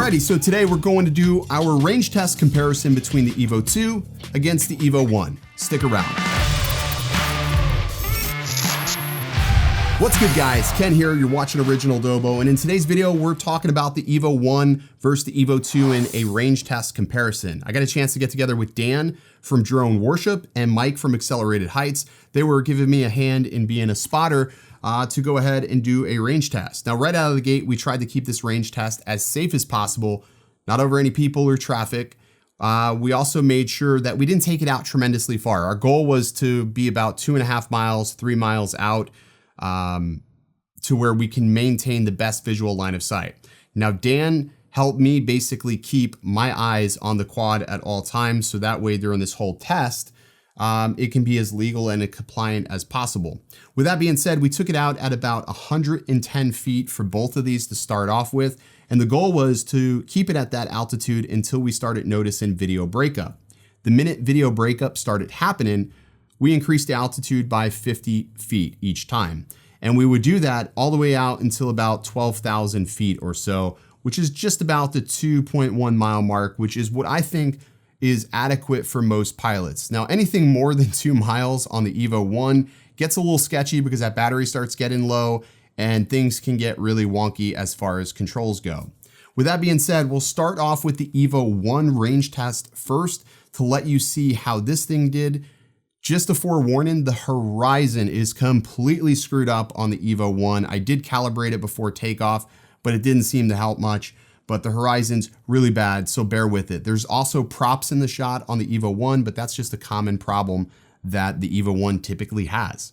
Alrighty, so today we're going to do our range test comparison between the EVO 2 against the EVO 1. Stick around. What's good, guys? Ken here, you're watching Original Dobo, and in today's video we're talking about the EVO 1 versus the EVO 2 in a range test comparison. I got a chance to get together with Dan from Drone Worship and Mike from Accelerated Heights. They were giving me a hand in being a spotter to go ahead and do a range test. Now, right out of the gate, we tried to keep this range test as safe as possible, not over any people or traffic. We also made sure that we didn't take it out tremendously far. Our goal was to be about 2.5 miles, 3 miles out to where we can maintain the best visual line of sight. Now, Dan helped me basically keep my eyes on the quad at all times, so that way during this whole test, it can be as legal and compliant as possible. With that being said, we took it out at about 110 feet for both of these to start off with, and the goal was to keep it at that altitude until we started noticing video breakup. The minute video breakup started happening, we increased the altitude by 50 feet each time. And we would do that all the way out until about 12,000 feet or so, which is just about the 2.1 mile mark, which is what I think is adequate for most pilots. Now, anything more than 2 miles on the EVO 1 gets a little sketchy because that battery starts getting low and things can get really wonky as far as controls go. With that being said, we'll start off with the EVO 1 range test first to let you see how this thing did. Just a forewarning, the horizon is completely screwed up on the EVO 1. I did calibrate it before takeoff, but it didn't seem to help much. But the horizon's really bad, so bear with it. There's also props in the shot on the EVO 1, but that's just a common problem that the EVO 1 typically has.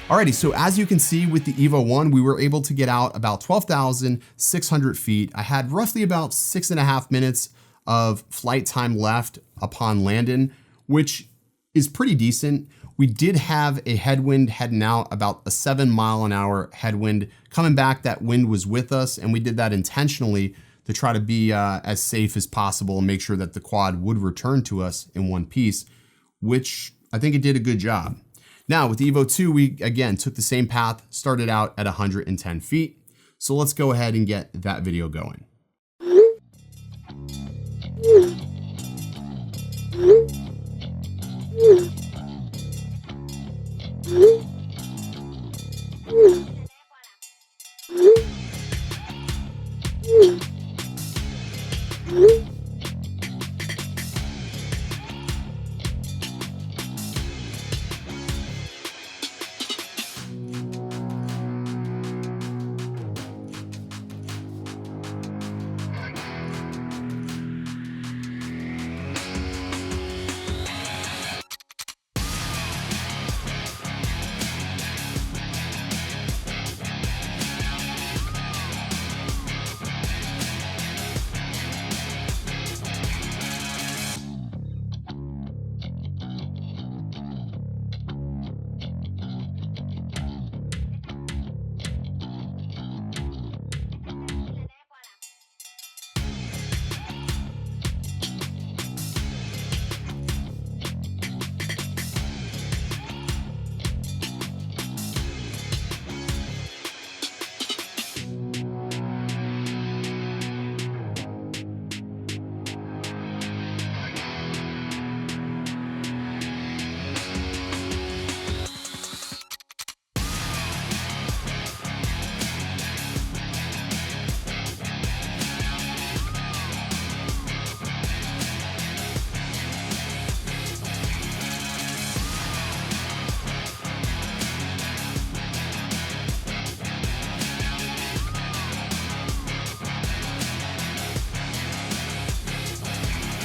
Alrighty, so as you can see with the EVO 1, we were able to get out about 12,600 feet. I had roughly about 6.5 minutes of flight time left upon landing, which is pretty decent. We did have a headwind heading out, about a 7 mile an hour headwind. Coming back, that wind was with us, and we did that intentionally to try to be as safe as possible and make sure that the quad would return to us in one piece, which I think it did a good job. Now with the EVO 2, we again took the same path, started out at 110 feet. So let's go ahead and get that video going.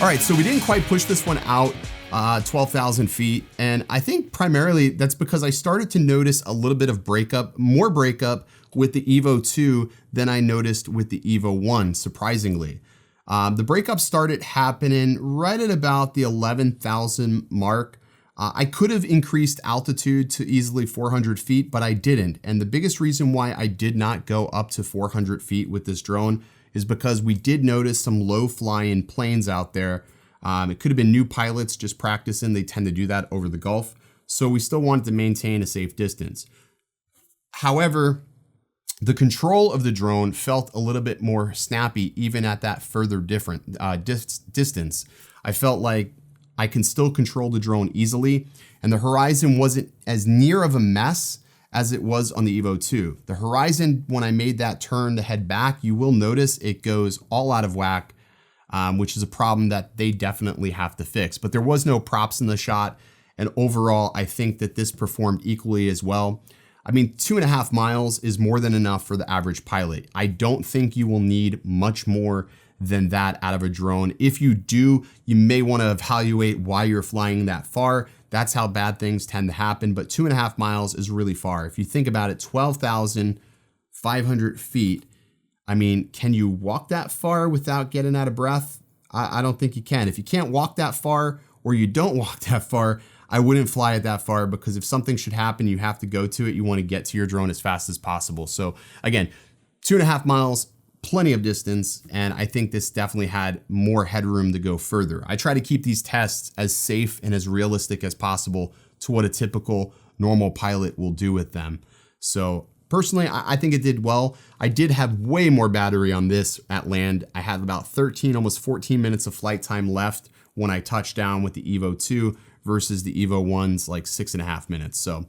All right, so we didn't quite push this one out 12,000 feet. And I think primarily that's because I started to notice a little bit of more breakup with the EVO 2 than I noticed with the EVO 1, surprisingly. The breakup started happening right at about the 11,000 mark. I could have increased altitude to easily 400 feet, but I didn't. And the biggest reason why I did not go up to 400 feet with this drone is because we did notice some low flying planes out there. It could have been new pilots just practicing. They tend to do that over the Gulf. So we still wanted to maintain a safe distance. However, the control of the drone felt a little bit more snappy, even at that further distance. I felt like I can still control the drone easily, and the horizon wasn't as near of a mess as it was on the EVO 2. The horizon, when I made that turn to head back, you will notice it goes all out of whack, which is a problem that they definitely have to fix. But there was no props in the shot, and overall, I think that this performed equally as well. I mean, 2.5 miles is more than enough for the average pilot. I don't think you will need much more than that out of a drone. If you do, you may want to evaluate why you're flying that far. That's how bad things tend to happen, but 2.5 miles is really far. If you think about it, 12,500 feet, I mean, can you walk that far without getting out of breath? I don't think you can. If you can't walk that far, or you don't walk that far, I wouldn't fly it that far, because if something should happen, you have to go to it. You want to get to your drone as fast as possible. So again, 2.5 miles, plenty of distance, and I think this definitely had more headroom to go further. I try to keep these tests as safe and as realistic as possible to what a typical normal pilot will do with them. So personally, I think it did well. I did have way more battery on this at land. I had about 13, almost 14 minutes of flight time left when I touched down with the EVO 2 versus the EVO 1's like 6.5 minutes. So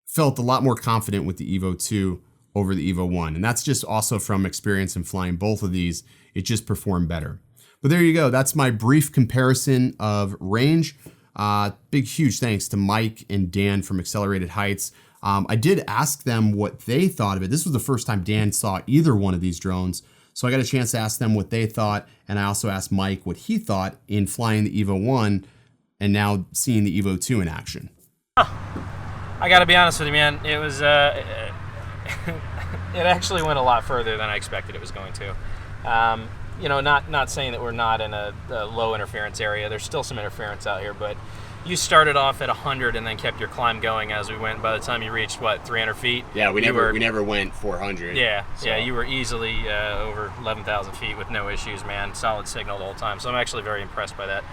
felt a lot more confident with the EVO 2 over the EVO 1. And that's just also from experience in flying both of these. It just performed better. But there you go. That's my brief comparison of range. Big, huge thanks to Mike and Dan from Accelerated Heights. I did ask them what they thought of it. This was the first time Dan saw either one of these drones. So I got a chance to ask them what they thought. And I also asked Mike what he thought in flying the EVO 1 and now seeing the EVO 2 in action. I got to be honest with you, man. It was... it actually went a lot further than I expected it was going to. You know, not saying that we're not in a low interference area. There's still some interference out here, but you started off at 100 and then kept your climb going as we went. By the time you reached, what, 300 feet? Yeah, we never went 400. Yeah, so. Yeah, you were easily over 11,000 feet with no issues, man. Solid signal the whole time. So I'm actually very impressed by that.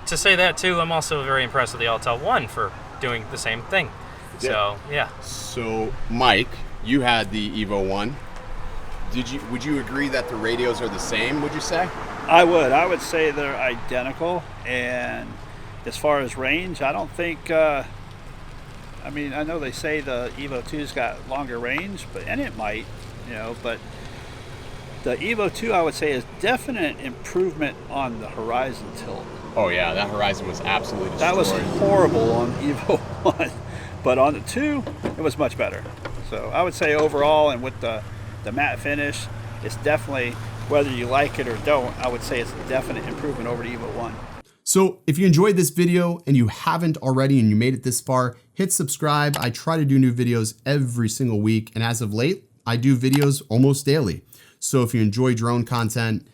To say that too, I'm also very impressed with the Autel 1 for doing the same thing. So, yeah. So, Mike, you had the EVO 1. Would you agree that the radios are the same, would you say? I would say they're identical, and as far as range, I don't think, I mean, I know they say the EVO 2's got longer range, and it might, you know, but the EVO 2, I would say, is definite improvement on the horizon tilt. Oh yeah, that horizon was absolutely destroyed. That was horrible on EVO 1, but on the 2, it was much better. So I would say overall, and with the matte finish, it's definitely, whether you like it or don't, I would say it's a definite improvement over the EVO 1. So if you enjoyed this video and you haven't already and you made it this far, hit subscribe. I try to do new videos every single week, and as of late, I do videos almost daily. So if you enjoy drone content,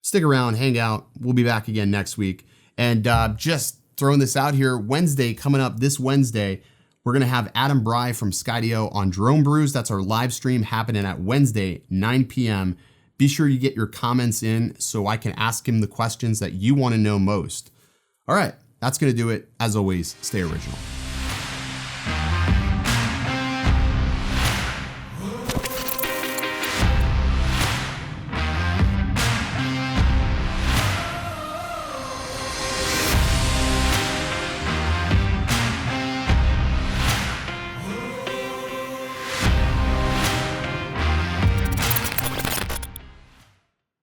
stick around, hang out. We'll be back again next week. And just throwing this out here, Wednesday, coming up this Wednesday, we're going to have Adam Bry from Skydio on Drone Brews. That's our live stream happening at Wednesday, 9 p.m. Be sure you get your comments in so I can ask him the questions that you want to know most. All right, that's going to do it. As always, stay original.